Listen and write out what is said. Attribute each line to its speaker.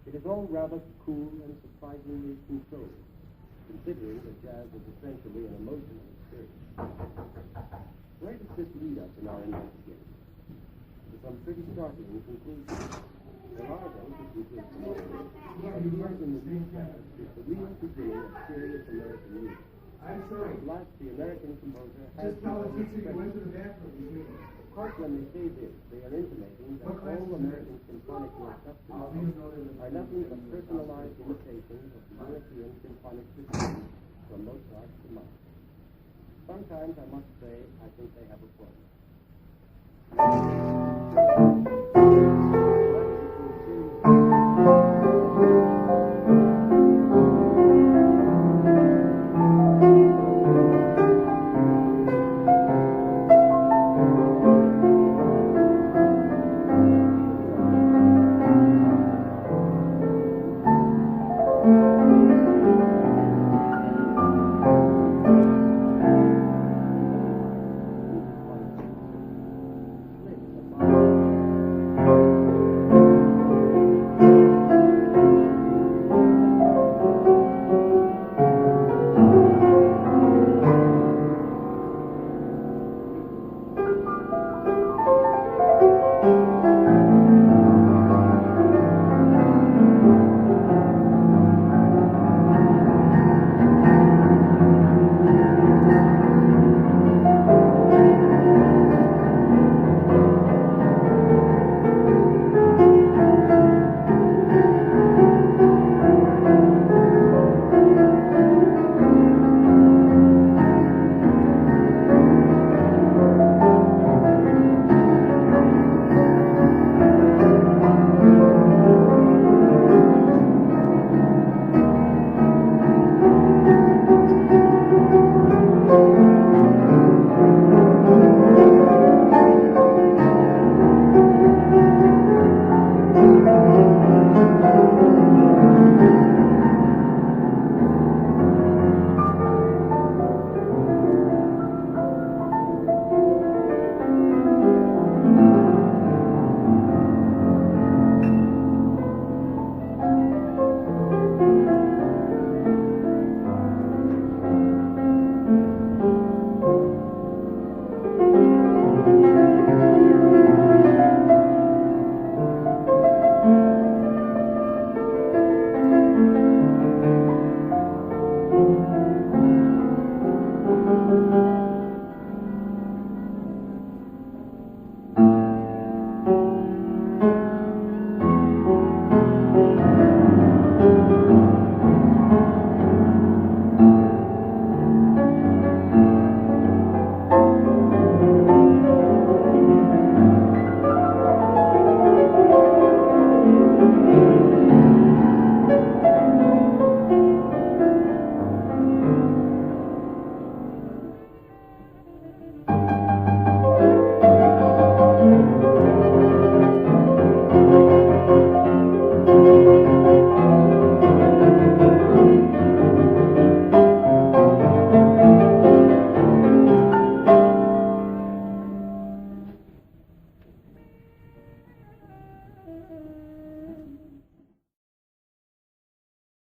Speaker 1: It is all rather cool and surprisingly controlled, considering that jazz is essentially an emotional experience. Where does this lead us in our investigation? To some pretty startling conclusions. There are those who conclude tomorrow that jazz in the new jazz is the real beginning of serious American music.
Speaker 2: I'm sorry.
Speaker 1: At last, the American composer has
Speaker 2: Just tell us you went to the bathroom.
Speaker 1: Of course, when they say this, they are intimating that all American symphonic works up to now are nothing but personalized imitations of the European symphonic systems from Mozart to Mahler. Sometimes, I must say, I think they have a point.